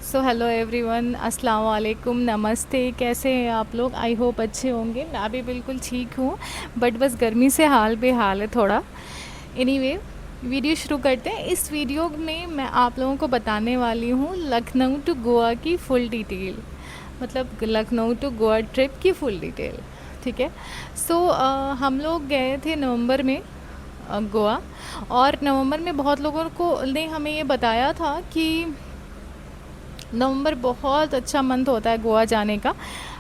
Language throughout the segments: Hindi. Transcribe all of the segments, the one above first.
सो हेलो एवरीवन, अस्सलाम वालेकुम, नमस्ते। कैसे हैं आप लोग? आई होप अच्छे होंगे। मैं भी बिल्कुल ठीक हूँ, बट बस गर्मी से हाल बेहाल है थोड़ा। एनीवे, वीडियो शुरू करते हैं। इस वीडियो में मैं आप लोगों को बताने वाली हूँ लखनऊ टू गोवा की फुल डिटेल, मतलब लखनऊ टू गोवा ट्रिप की फुल डिटेल। ठीक है। सो हम लोग गए थे नवंबर में गोवा। और नवंबर में बहुत लोगों को ने हमें ये बताया था कि नवंबर बहुत अच्छा मंथ होता है गोवा जाने का।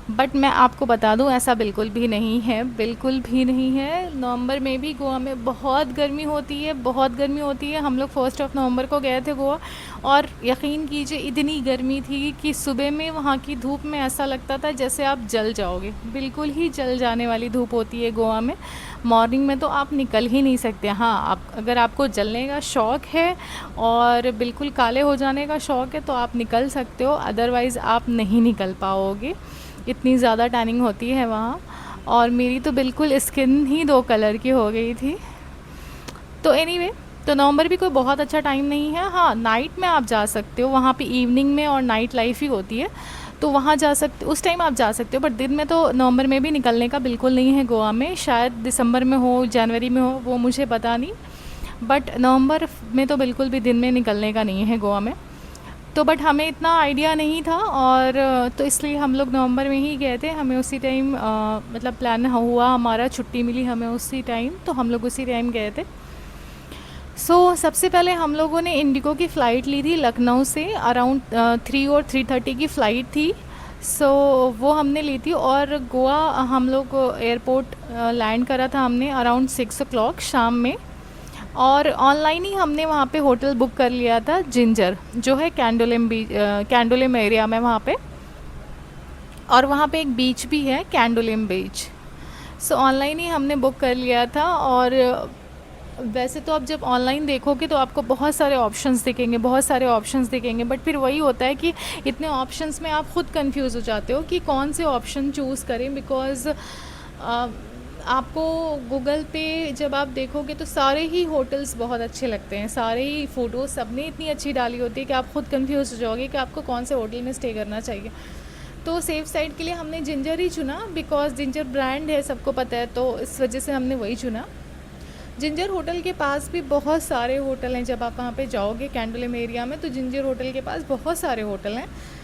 बट मैं आपको बता दूं, ऐसा बिल्कुल भी नहीं है, बिल्कुल भी नहीं है। नवंबर में भी गोवा में बहुत गर्मी होती है, बहुत गर्मी होती है। हम लोग 1 नवंबर को गए थे गोवा, और यकीन कीजिए इतनी गर्मी थी कि सुबह में वहाँ की धूप में ऐसा लगता था जैसे आप जल जाओगे। बिल्कुल ही जल जाने वाली धूप होती है गोवा में। मॉर्निंग में तो आप निकल ही नहीं सकते। हाँ, आप अगर आपको जलने का शौक़ है और बिल्कुल काले हो जाने का शौक़ है तो आप निकल सकते हो, अदरवाइज़ आप नहीं निकल पाओगे। इतनी ज़्यादा टैनिंग होती है वहाँ। और मेरी तो बिल्कुल स्किन ही 2 कलर की हो गई थी। तो एनीवे, तो नवंबर भी कोई बहुत अच्छा टाइम नहीं है। हाँ, नाइट में आप जा सकते हो, वहाँ पे इवनिंग में और नाइट लाइफ ही होती है, तो वहाँ जा सकते, उस टाइम आप जा सकते हो। बट दिन में तो नवंबर में भी निकलने का बिल्कुल नहीं है गोवा में। शायद दिसंबर में हो, जनवरी में हो, वो मुझे पता नहीं। बट नवंबर में तो बिल्कुल भी दिन में निकलने का नहीं है गोवा में। तो बट हमें इतना आइडिया नहीं था, और तो इसलिए हम लोग नवंबर में ही गए थे। हमें उसी टाइम मतलब प्लान हुआ, हमारा छुट्टी मिली हमें उसी टाइम, तो हम लोग उसी टाइम गए थे। सबसे पहले हम लोगों ने इंडिगो की फ़्लाइट ली थी लखनऊ से। अराउंड 3 और 3:30 की फ़्लाइट थी। वो हमने ली थी, और गोवा हम लोग एयरपोर्ट लैंड करा था हमने अराउंड 6 o'clock शाम में। और ऑनलाइन ही हमने वहाँ पे होटल बुक कर लिया था, जिंजर जो है कैंडोलिम बीच, कैंडोलिम एरिया में वहाँ पे। और वहाँ पे एक बीच भी है, कैंडोलिम बीच। ऑनलाइन ही हमने बुक कर लिया था। और वैसे तो आप जब ऑनलाइन देखोगे तो आपको बहुत सारे ऑप्शंस दिखेंगे, बहुत सारे ऑप्शंस दिखेंगे, बट फिर वही होता है कि इतने ऑप्शंस में आप खुद कंफ्यूज हो जाते हो कि कौन से ऑप्शन चूज़ करें। बिकॉज़ आपको गूगल पे जब आप देखोगे तो सारे ही होटल्स बहुत अच्छे लगते हैं, सारे ही फ़ोटोज़ सबने इतनी अच्छी डाली होती है कि आप खुद कंफ्यूज हो जाओगे कि आपको कौन से होटल में स्टे करना चाहिए। तो सेफ़ साइड के लिए हमने जिंजर ही चुना, बिकॉज़ जिंजर ब्रांड है, सबको पता है, तो इस वजह से हमने वही चुना। जिंजर होटल के पास भी बहुत सारे होटल हैं। जब आप वहाँ पे जाओगे कैंडोलिम एरिया में, तो जिंजर होटल के पास बहुत सारे होटल हैं।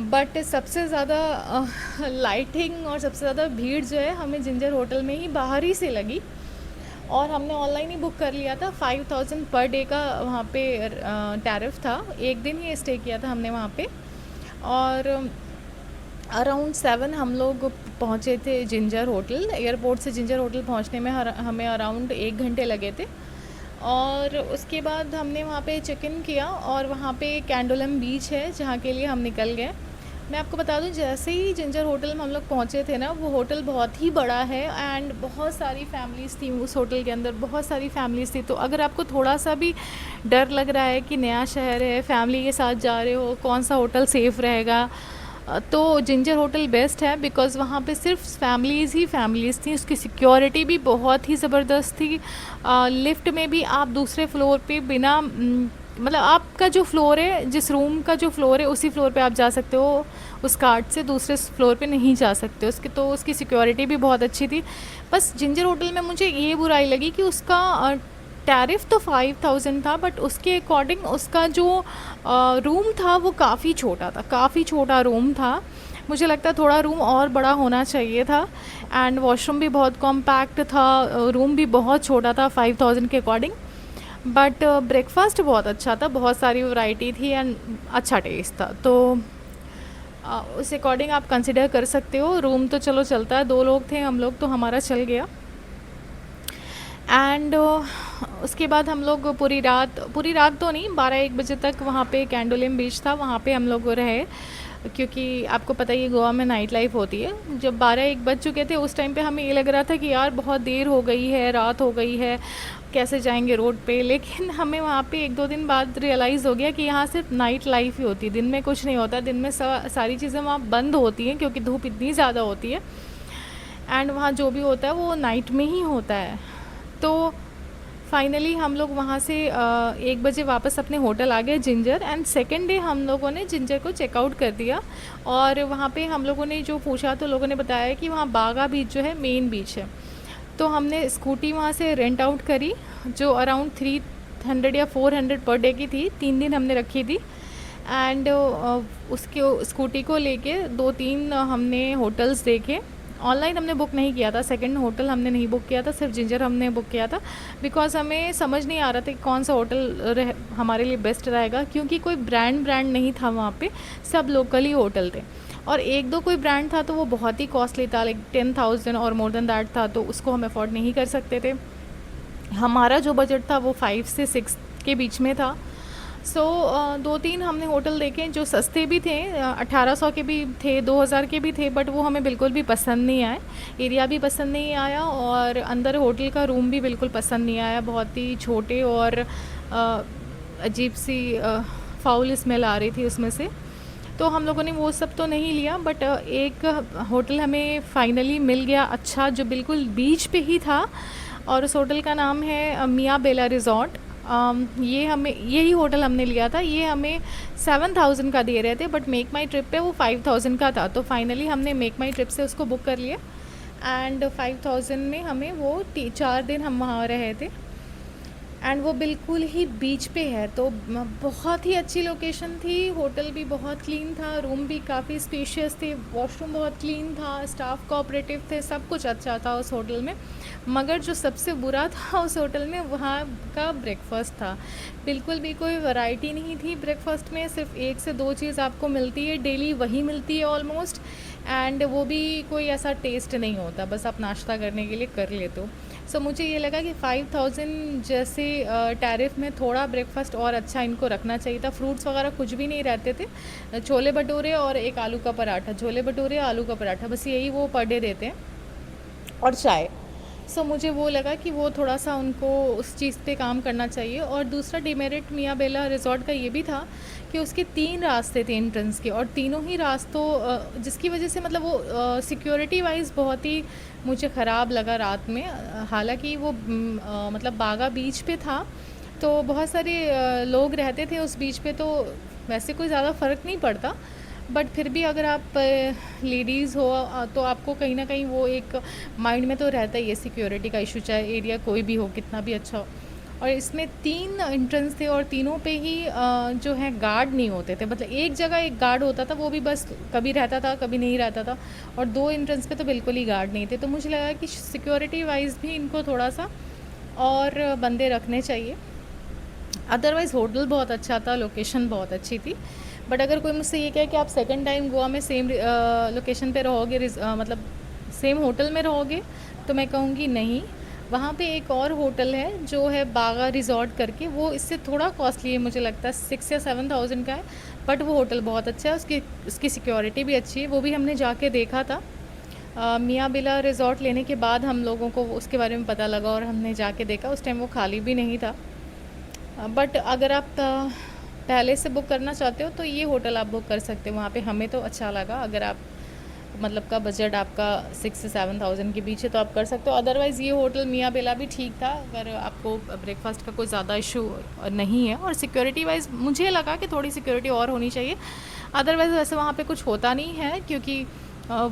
बट सबसे ज़्यादा लाइटिंग और सबसे ज़्यादा भीड़ जो है हमें जिंजर होटल में ही बाहर ही से लगी। और हमने ऑनलाइन ही बुक कर लिया था। 5000 पर डे का वहाँ पे टैरिफ था। एक दिन ही स्टे किया था हमने वहाँ पे। और अराउंड 7 हम लोग पहुँचे थे जिंजर होटल। एयरपोर्ट से जिंजर होटल पहुँचने में हमें अराउंड 1 घंटे लगे थे। और उसके बाद हमने वहाँ पे चेक इन किया, और वहाँ पे कैंडोलिम बीच है जहाँ के लिए हम निकल गए। मैं आपको बता दूं, जैसे ही जिंजर होटल में हम लोग पहुँचे थे ना, वो होटल बहुत ही बड़ा है एंड बहुत सारी फैमिलीज़ थी उस होटल के अंदर, बहुत सारी फैमिलीज़ थी। तो अगर आपको थोड़ा सा भी डर लग रहा है कि नया शहर है, फैमिली के साथ जा रहे हो, कौन सा होटल सेफ़ रहेगा, तो जिंजर होटल बेस्ट है। बिकॉज़ वहाँ पे सिर्फ फैमिलीज़ ही फैमिलीज़ थी। उसकी सिक्योरिटी भी बहुत ही ज़बरदस्त थी। लिफ्ट में भी आप दूसरे फ्लोर पे बिना मतलब आपका जो फ्लोर है, जिस रूम का जो फ्लोर है उसी फ्लोर पे आप जा सकते हो, उस कार्ड से दूसरे फ्लोर पे नहीं जा सकते। उसकी सिक्योरिटी भी बहुत अच्छी थी। बस जिंजर होटल में मुझे ये बुराई लगी कि उसका टैरिफ तो 5000 था, बट उसके अकॉर्डिंग उसका जो रूम था वो काफ़ी छोटा था, काफ़ी छोटा रूम था। मुझे लगता है थोड़ा रूम और बड़ा होना चाहिए था। एंड वॉशरूम भी बहुत कॉम्पैक्ट था, रूम भी बहुत छोटा था 5000 के अकॉर्डिंग। बट ब्रेकफास्ट बहुत अच्छा था, बहुत सारी वैरायटी थी एंड अच्छा टेस्ट था। तो उस अकॉर्डिंग आप कंसिडर कर सकते हो। रूम तो चलो चलता है, 2 लोग थे हम लोग, तो हमारा चल गया। एंड उसके बाद हम लोग पूरी रात तो नहीं, 12-1 बजे तक वहाँ पे कैंडोलिम बीच था, वहाँ पे हम लोग रहे। क्योंकि आपको पता ही है गोवा में नाइट लाइफ होती है। जब 12-1 बज चुके थे उस टाइम पे हमें ये लग रहा था कि यार बहुत देर हो गई है, रात हो गई है, कैसे जाएंगे रोड पे। लेकिन हमें वहाँ पे 1-2 दिन बाद रियलाइज़ हो गया कि यहाँ सिर्फ नाइट लाइफ ही होती है, दिन में कुछ नहीं होता। दिन में सारी चीज़ें वहाँ बंद होती हैं क्योंकि धूप इतनी ज़्यादा होती है। एंड वहाँ जो भी होता है वो नाइट में ही होता है। तो फाइनली हम लोग वहाँ से 1 बजे वापस अपने होटल आ गए जिंजर। एंड सेकेंड डे हम लोगों ने जिंजर को चेकआउट कर दिया। और वहाँ पे हम लोगों ने जो पूछा तो लोगों ने बताया कि वहाँ बागा बीच जो है मेन बीच है। तो हमने स्कूटी वहाँ से रेंट आउट करी, जो अराउंड 300 या 400 पर डे की थी। 3 दिन हमने रखी थी। एंड उसके स्कूटी को लेके 2-3 हमने होटल्स देखे। ऑनलाइन हमने बुक नहीं किया था, सेकंड होटल हमने नहीं बुक किया था, सिर्फ जिंजर हमने बुक किया था। बिकॉज़ हमें समझ नहीं आ रहा था कि कौन सा होटल हमारे लिए बेस्ट रहेगा, क्योंकि कोई ब्रांड नहीं था वहाँ पे, सब लोकल ही होटल थे। और एक दो कोई ब्रांड था तो वो बहुत ही कॉस्टली था, लाइक 10,000 और मोर देन दैट था, तो उसको हम अफोर्ड नहीं कर सकते थे। हमारा जो बजट था वो 5 से 6 के बीच में था। सो 2-3 हमने होटल देखे जो सस्ते भी थे, 1800 के भी थे, 2000 के भी थे, बट वो हमें बिल्कुल भी पसंद नहीं आए। एरिया भी पसंद नहीं आया और अंदर होटल का रूम भी बिल्कुल पसंद नहीं आया। बहुत ही छोटे और अजीब सी फाउल स्मेल आ रही थी उसमें से। तो हम लोगों ने वो सब तो नहीं लिया, बट एक होटल हमें फाइनली मिल गया अच्छा, जो बिल्कुल बीच पे ही था। और उस होटल का नाम है मियाँ बेला रिज़ॉर्ट। ये हमें यही होटल हमने लिया था। ये हमें 7000 का दे रहे थे, बट मेक माई ट्रिप पे वो 5000 का था। तो फाइनली हमने मेक माई ट्रिप से उसको बुक कर लिया। एंड 5000 में हमें वो 4 दिन हम वहाँ रहे थे। एंड वो बिल्कुल ही बीच पे है, तो बहुत ही अच्छी लोकेशन थी। होटल भी बहुत क्लीन था, रूम भी काफ़ी स्पेशियस थे, वॉशरूम बहुत क्लीन था, स्टाफ कोऑपरेटिव थे, सब कुछ अच्छा था उस होटल में। मगर जो सबसे बुरा था उस होटल में, वहाँ का ब्रेकफास्ट था। बिल्कुल भी कोई वैरायटी नहीं थी ब्रेकफास्ट में, सिर्फ 1 से 2 चीज़ आपको मिलती है डेली, वही मिलती है ऑलमोस्ट। एंड वो भी कोई ऐसा टेस्ट नहीं होता, बस आप नाश्ता करने के लिए कर लेते हो। सो मुझे ये लगा कि 5000 जैसे टैरिफ में थोड़ा ब्रेकफास्ट और अच्छा इनको रखना चाहिए था। फ्रूट्स वगैरह कुछ भी नहीं रहते थे, छोले भटूरे और एक आलू का पराठा, छोले भटूरे आलू का पराठा, बस यही वो पर डे देते हैं, और चाय। सो मुझे वो लगा कि वो थोड़ा सा उनको उस चीज़ पे काम करना चाहिए। और दूसरा डिमेरिट मियाँ बेला रिज़ॉर्ट का ये भी था कि उसके 3 रास्ते थे एंट्रेंस के, और तीनों ही रास्तों जिसकी वजह से मतलब वो सिक्योरिटी वाइज बहुत ही मुझे ख़राब लगा रात में। हालांकि वो मतलब बागा बीच पे था, तो बहुत सारे लोग रहते थे उस बीच पे, तो वैसे कोई ज़्यादा फ़र्क नहीं पड़ता। बट फिर भी अगर आप लेडीज़ हो तो आपको कहीं ना कहीं वो एक माइंड में तो रहता ही है सिक्योरिटी का इशू, चाहे एरिया कोई भी हो, कितना भी अच्छा हो। और इसमें 3 एंट्रेंस थे और तीनों पे ही जो है गार्ड नहीं होते थे। मतलब एक जगह एक गार्ड होता था, वो भी बस कभी रहता था कभी नहीं रहता था। और 2 एंट्रेंस पे तो बिल्कुल ही गार्ड नहीं थे। तो मुझे लगा कि सिक्योरिटी वाइज भी इनको थोड़ा सा और बंदे रखने चाहिए। अदरवाइज़ होटल बहुत अच्छा था, लोकेशन बहुत अच्छी थी। बट अगर कोई मुझसे ये कहे कि आप सेकंड टाइम गोवा में सेम लोकेशन पे रहोगे, मतलब सेम होटल में रहोगे, तो मैं कहूँगी नहीं। वहाँ पे एक और होटल है जो है बागा रिज़ॉर्ट करके, वो इससे थोड़ा कॉस्टली है, मुझे लगता है 6 या 7,000 का है। बट वो होटल बहुत अच्छा है, उसकी सिक्योरिटी भी अच्छी है, वो भी हमने जाके देखा था। मियाँ बिला रिज़ॉर्ट लेने के बाद हम लोगों को उसके बारे में पता लगा और हमने जाके देखा। उस टाइम वो खाली भी नहीं था। बट अगर आप पहले से बुक करना चाहते हो तो ये होटल आप बुक कर सकते हो। वहाँ पे हमें तो अच्छा लगा। अगर आप मतलब का बजट आपका 6 से 7,000 के बीच है तो आप कर सकते हो। अदरवाइज़ ये होटल मियाँ बेला भी ठीक था, अगर आपको ब्रेकफास्ट का कोई ज़्यादा इशू नहीं है। और सिक्योरिटी वाइज मुझे लगा कि थोड़ी सिक्योरिटी और होनी चाहिए। अदरवाइज़ वैसे वहाँ पे कुछ होता नहीं है, क्योंकि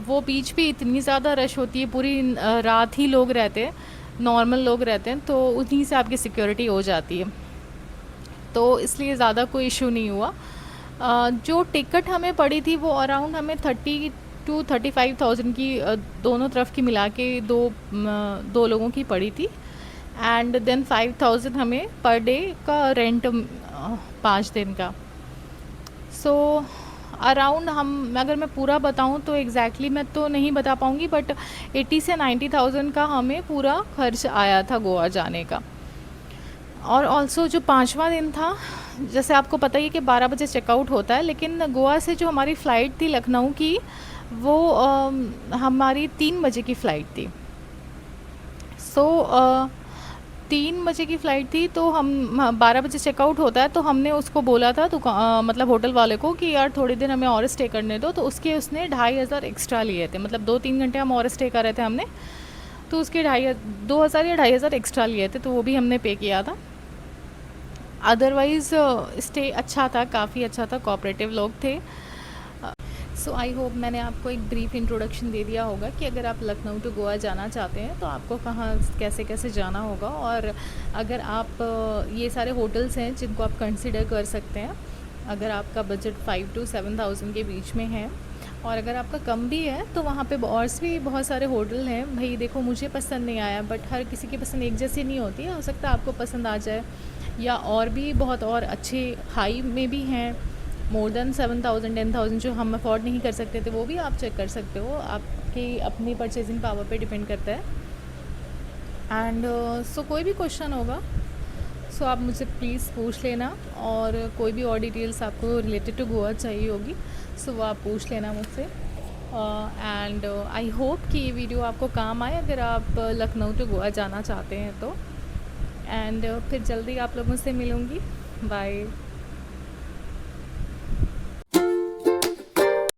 वो बीच पे इतनी ज़्यादा रश होती है, पूरी रात ही लोग रहते हैं, नॉर्मल लोग रहते हैं, तो उन्हीं से आपकी सिक्योरिटी हो जाती है। तो इसलिए ज़्यादा कोई इशू नहीं हुआ। जो टिकट हमें पड़ी थी वो अराउंड हमें 30 to 35,000 की दोनों तरफ की मिला के दो लोगों की पड़ी थी। एंड देन 5,000 हमें पर डे का रेंट 5 दिन का। सो अराउंड हम अगर मैं पूरा बताऊं तो एग्जैक्टली मैं तो नहीं बता पाऊंगी, बट 80 से 90,000 का हमें पूरा खर्च आया था गोवा जाने का। और ऑल्सो जो 5वां दिन था, जैसे आपको पता ही है कि 12 बजे चेकआउट होता है, लेकिन गोवा से जो हमारी फ़्लाइट थी लखनऊ की, वो हमारी 3 बजे की फ़्लाइट थी। सो 3 बजे की फ़्लाइट थी, तो हम 12 बजे चेकआउट होता है, तो हमने उसको बोला था मतलब होटल वाले को कि यार थोड़ी देर हमें और स्टे करने दो। तो उसने 2,500 एक्स्ट्रा लिए थे, मतलब 2-3 घंटे हम और स्टे कर रहे थे हमने। तो उसके 2,000 या 2,500 एक्स्ट्रा लिए थे, तो वो भी हमने पे किया था। अदरवाइज़ स्टे अच्छा था, काफ़ी अच्छा था, कोऑपरेटिव लोग थे। सो आई होप मैंने आपको एक ब्रीफ इंट्रोडक्शन दे दिया होगा कि अगर आप लखनऊ टू गोवा जाना चाहते हैं तो आपको कहाँ कैसे कैसे जाना होगा, और अगर आप ये सारे होटल्स हैं जिनको आप कंसिडर कर सकते हैं अगर आपका बजट 5 to 7,000 के बीच में है। और अगर आपका कम भी है तो वहाँ पे और भी बहुत सारे होटल हैं। भाई देखो, मुझे पसंद नहीं आया, बट हर किसी की पसंद एक जैसी नहीं होती है, हो सकता है आपको पसंद आ जाए। या और भी बहुत और अच्छे हाई में भी हैं, मोर देन 7,000 10,000 जो हम अफोर्ड नहीं कर सकते थे, वो भी आप चेक कर सकते हो। आपकी अपनी परचेजिंग पावर पे डिपेंड करता है। एंड सो कोई भी क्वेश्चन होगा सो आप मुझसे प्लीज़ पूछ लेना, और कोई भी और डिटेल्स आपको रिलेटेड टू गोवा चाहिए होगी सो वो आप पूछ लेना मुझसे। एंड आई होप कि ये वीडियो आपको काम आए अगर आप लखनऊ टू गोवा जाना चाहते हैं तो। एंड फिर जल्दी आप लोगों से मिलूँगी। बाय।